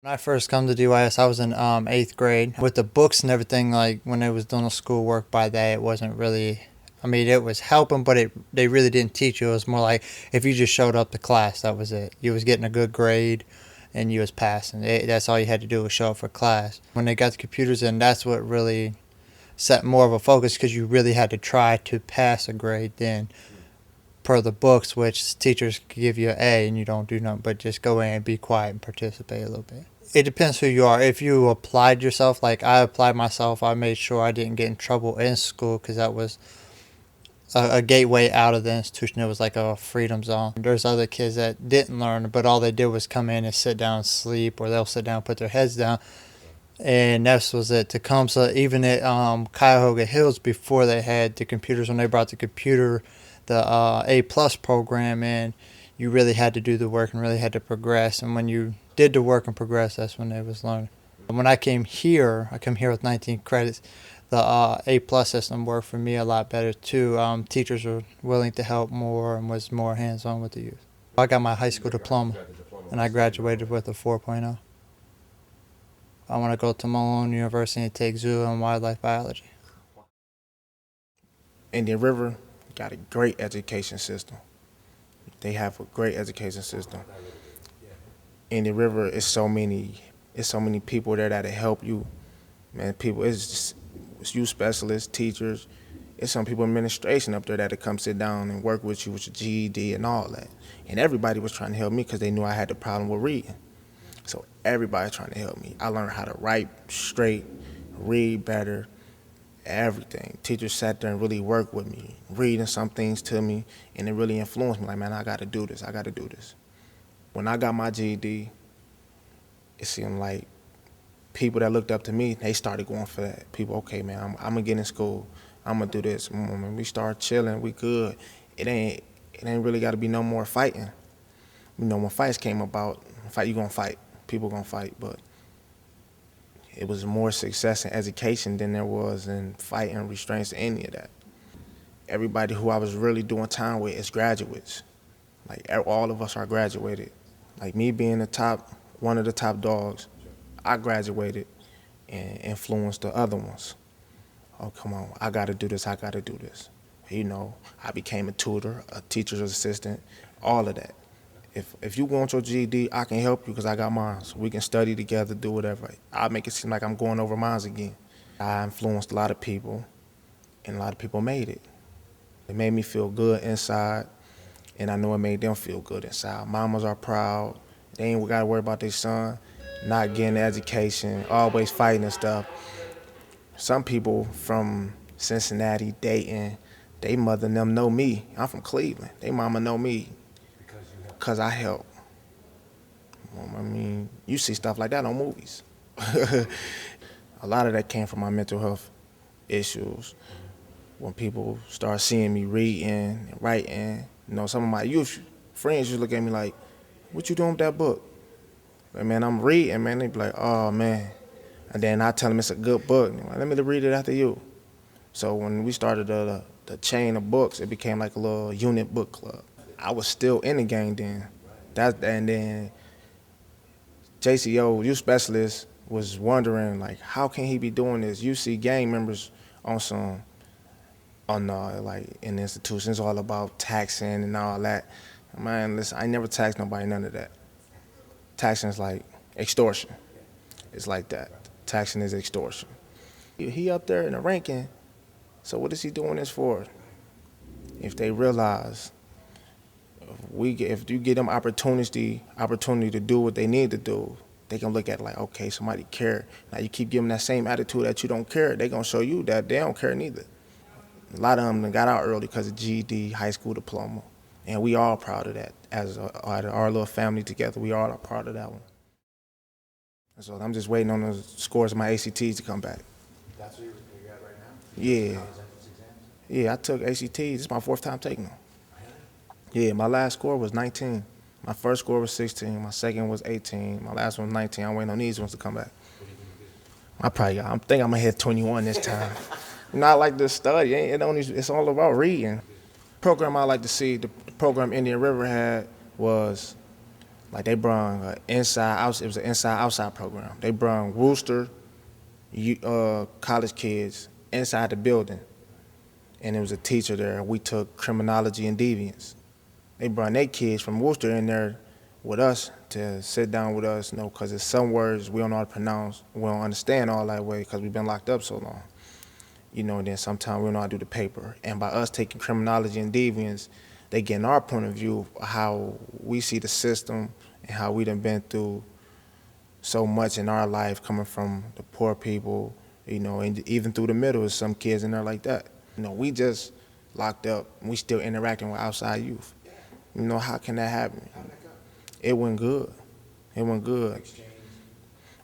When I first come to DYS, I was in eighth grade. With the books and everything, like when they was doing the schoolwork by that, it wasn't really. I mean, it was helping, but they really didn't teach you. It was more like if you just showed up to class, that was it. You was getting a good grade, and you was passing. That's all you had to do was show up for class. When they got the computers in, that's what really set more of a focus because you really had to try to pass a grade then per the books, which teachers give you an A and you don't do nothing but just go in and be quiet and participate a little bit. It depends who you are. If you applied yourself, like I applied myself, I made sure I didn't get in trouble in school because that was a gateway out of the institution. It was like a freedom zone. There's other kids that didn't learn, but all they did was come in and sit down and sleep, or they'll sit down and put their heads down. And that was at Tecumseh. Even at Cuyahoga Hills, before they had the computers, when they brought the A plus program in, you really had to do the work and really had to progress. And when you did the work and progress, that's when they was learning. When I come here with 19 credits. The A plus system worked for me a lot better too. Teachers were willing to help more and was more hands on with the youth. I got my high school diploma, and I graduated with a 4.0. I want to go to Malone University and take zoo and wildlife biology. Indian River got a great education system. They have a great education system. Indian River is so many people there that'll help you. Man, people, it's youth specialists, teachers. It's some people in administration up there that'll come sit down and work with you with your GED and all that. And everybody was trying to help me because they knew I had the problem with reading. So everybody's trying to help me. I learned how to write straight, read better, everything. Teachers sat there and really worked with me, reading some things to me, and it really influenced me. Like, man, I got to do this. I got to do this. When I got my GED, it seemed like people that looked up to me, they started going for that. People, okay, man, I'm gonna get in school. I'm gonna do this. When we start chilling, we good. It ain't really got to be no more fighting. You know, when fights came about, fight you gonna fight. People gonna fight, but it was more success in education than there was in fighting, restraints, any of that. Everybody who I was really doing time with is graduates. Like all of us are graduated. Like me being one of the top dogs, I graduated and influenced the other ones. Oh, come on, I gotta do this, I gotta do this. You know, I became a tutor, a teacher's assistant, all of that. If you want your GED, I can help you because I got mine. So we can study together, do whatever. I'll make it seem like I'm going over mine again. I influenced a lot of people, and a lot of people made it. It made me feel good inside, and I know it made them feel good inside. Mamas are proud. They ain't got to worry about their son not getting the education, always fighting and stuff. Some people from Cincinnati, Dayton, they mother and them know me. I'm from Cleveland. They mama know me because I help. I mean, you see stuff like that on movies. A lot of that came from my mental health issues. When people start seeing me reading and writing, you know, some of my youth friends just look at me like, what you doing with that book? But man, I'm reading, man. They be like, oh man. And then I tell them it's a good book. Like, let me read it after you. So when we started the chain of books, it became like a little unit book club. I was still in the gang then. And then JCO, youth specialist, was wondering like, how can he be doing this? You see gang members like in institutions all about taxing and all that. Man, listen, I never taxed nobody, none of that. Taxing is like extortion. It's like that. Taxing is extortion. He up there in the ranking, so what is he doing this for? If they realize if you give them opportunity to do what they need to do, they can look at it like, okay, somebody care. Now you keep giving that same attitude that you don't care, they gonna show you that they don't care neither. A lot of them got out early because of GED, high school diploma, and we all proud of that. As our little family together, we all are proud of that one. So I'm just waiting on the scores of my ACTs to come back. That's what you're at right now? Yeah, How was entrance exams? yeah, I took ACTs. This is my fourth time taking them. Yeah, my last score was 19. My first score was 16. My second was 18. My last one was 19. I'm waiting on these ones to come back. I think I'm gonna hit 21 this time. Not like the study. It's all about reading. Program I like to see, the program Indian River had was Like they brung it was an inside outside program. They brung Worcester college kids inside the building, and there was a teacher there. We took criminology and deviance. They brought their kids from Worcester in there with us to sit down with us, because there's some words we don't know how to pronounce, we don't understand all that way because we've been locked up so long. And then sometimes we don't know how to do the paper. And by us taking criminology and deviance, they getting our point of view of how we see the system and how we done been through so much in our life coming from the poor people, and even through the middle, there's some kids in there like that. We just locked up, and we still interacting with outside youth. How can that happen? It went good. It went good.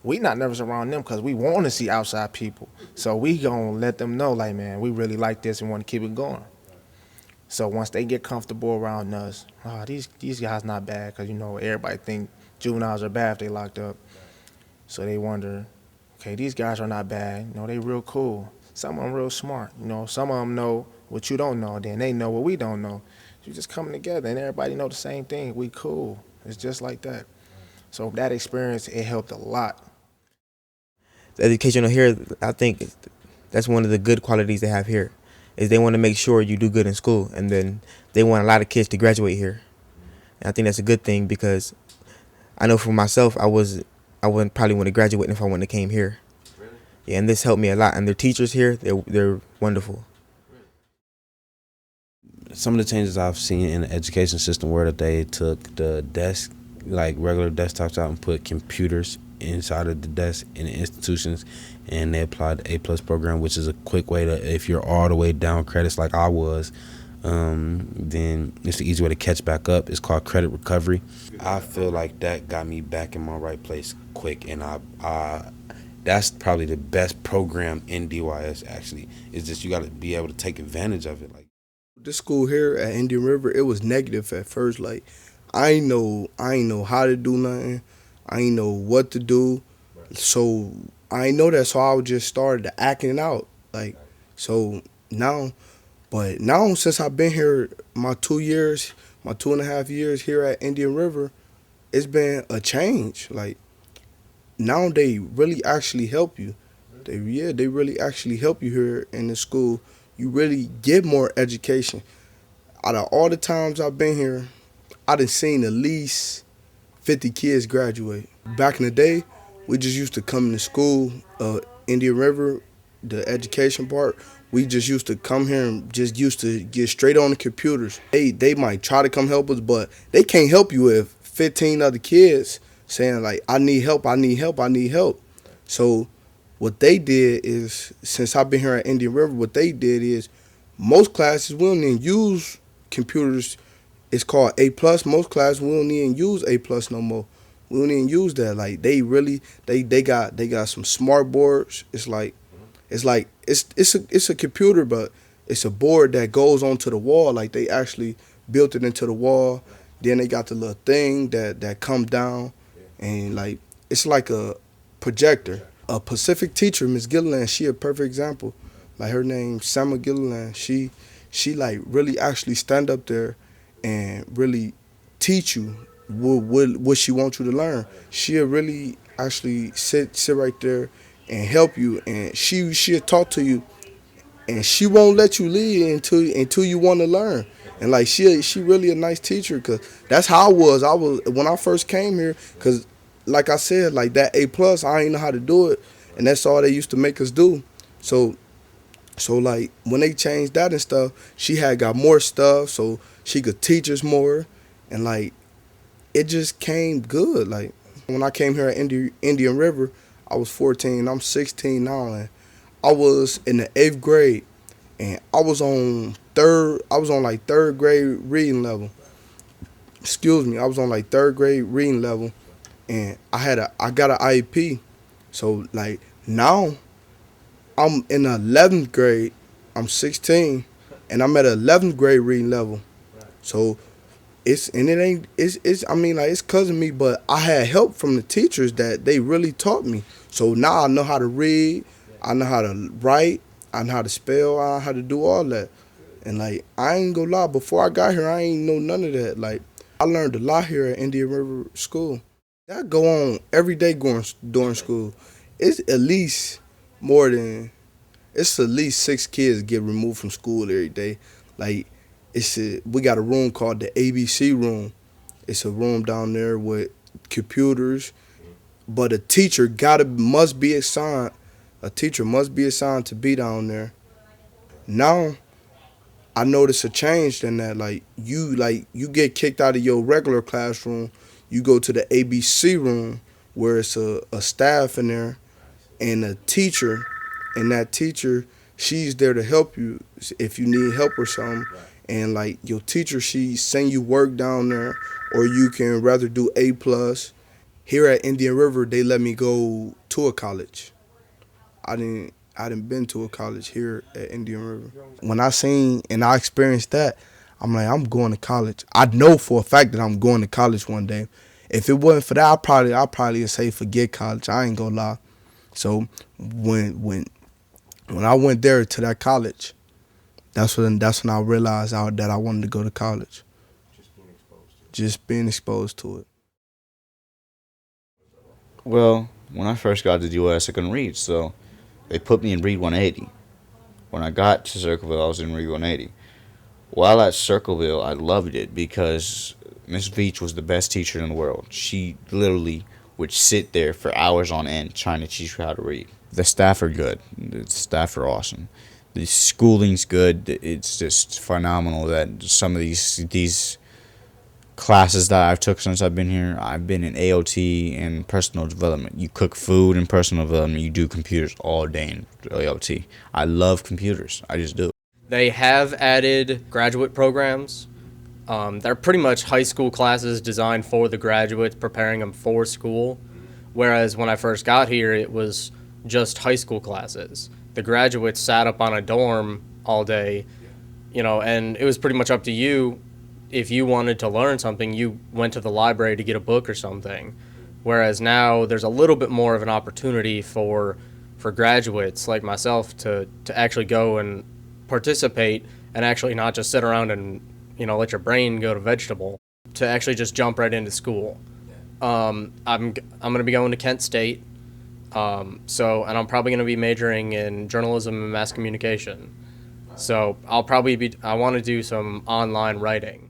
We not nervous around them because we want to see outside people. So we gonna let them know, like, man, we really like this and want to keep it going. So once they get comfortable around us, these guys not bad, because everybody think juveniles are bad if they locked up. So they wonder, okay, these guys are not bad. They real cool. Some of them real smart. Some of them know what you don't know. Then they know what we don't know. You just coming together and everybody know the same thing. We cool. It's just like that. So that experience, it helped a lot. The educational here, I think that's one of the good qualities they have here, is they want to make sure you do good in school, and then they want a lot of kids to graduate here. And I think that's a good thing, because I know for myself, I wouldn't probably want to graduate if I wouldn't have came here. Really? Yeah, and this helped me a lot. And their teachers here, they're wonderful. Some of the changes I've seen in the education system were that they took the desk, like regular desktops, out and put computers inside of the desk in the institutions, and they applied the A+ program, which is a quick way to, if you're all the way down credits like I was, then it's the easy way to catch back up. It's called credit recovery. I feel like that got me back in my right place quick, and I that's probably the best program in DYS. Actually, is just you got to be able to take advantage of it. Like this school here at Indian River, it was negative at first. Like I ain't know how to do nothing. I ain't know what to do. So I ain't know that, so I just started acting out. Like, so now, but now since I've been here, my 2.5 years here at Indian River, it's been a change. Like now they really actually help you. They really actually help you here in the school. You really get more education. Out of all the times I've been here, I done seen at least 50 kids graduate. Back in the day, we just used to come to school, Indian River, the education part, we just used to come here and just used to get straight on the computers. They might try to come help us, but they can't help you if 15 other kids saying like, I need help, I need help, I need help. So what they did is, since I've been here at Indian River, what they did is most classes we don't even use computers. It's called A+. Most classes we don't even use A+ no more. We don't even use that. Like they really they got some smart boards. It's a computer, but it's a board that goes onto the wall. Like they actually built it into the wall. Then they got the little thing that comes down, and like it's like a projector. A Pacific teacher, Miss Gilliland, she a perfect example. Like her name, Sama Gilliland. She like really actually stand up there and really teach you what she wants you to learn. She'll really actually sit right there and help you, and she'll talk to you, and she won't let you leave until you want to learn. And like she really a nice teacher, cause that's how I was when I first came here. Cause like I said, like that A+, I ain't know how to do it, and that's all they used to make us do. So like when they changed that and stuff, she had got more stuff, so she could teach us more, and like it just came good. Like when I came here at Indian River, I was 14. I'm 16 now, and I was in the 8th grade, and I was on like third grade reading level. Excuse me, I was on like third grade reading level, and I got an IEP. So like now I'm in the 11th grade. I'm 16, and I'm at 11th grade reading level. So it's cousin me, but I had help from the teachers that they really taught me. So now I know how to read, I know how to write, I know how to spell, I know how to do all that. And like I ain't gonna lie, before I got here, I ain't know none of that. Like I learned a lot here at Indian River School. That go on every day during school. It's at least more than it's at least 6 kids get removed from school every day. Like we got a room called the ABC room. It's a room down there with computers, but a teacher must be assigned. A teacher must be assigned to be down there. Now I notice a change in that. Like you get kicked out of your regular classroom, you go to the ABC room where it's a staff in there and a teacher, and that teacher, she's there to help you if you need help or something. And like your teacher, she send you work down there, or you can rather do A+. Here at Indian River, they let me go to a college. I didn't been to a college here at Indian River. When I seen and I experienced that, I'm like, I'm going to college. I know for a fact that I'm going to college one day. If it wasn't for that, I'd probably say forget college. I ain't gonna lie. So when I went there to that college, that's when I realized that I wanted to go to college. Just being exposed to it. Well, when I first got to the U.S., I couldn't read, so they put me in Read 180. When I got to Circleville, I was in Read 180. While at Circleville, I loved it because Miss Veach was the best teacher in the world. She literally would sit there for hours on end trying to teach you how to read. The staff are good. The staff are awesome. The schooling's good. It's just phenomenal that some of these classes that I've took since I've been here, I've been in AOT and personal development. You cook food in personal development. You do computers all day in AOT. I love computers. I just do. They have added graduate programs. They're pretty much high school classes designed for the graduates, preparing them for school. Whereas when I first got here, it was just high school classes. The graduates sat up on a dorm all day, and it was pretty much up to you. If you wanted to learn something, you went to the library to get a book or something. Whereas now there's a little bit more of an opportunity for graduates like myself to actually go and participate and actually not just sit around and let your brain go to vegetable, to actually just jump right into school. I'm going to be going to Kent State, and I'm probably going to be majoring in journalism and mass communication. So I want to do some online writing.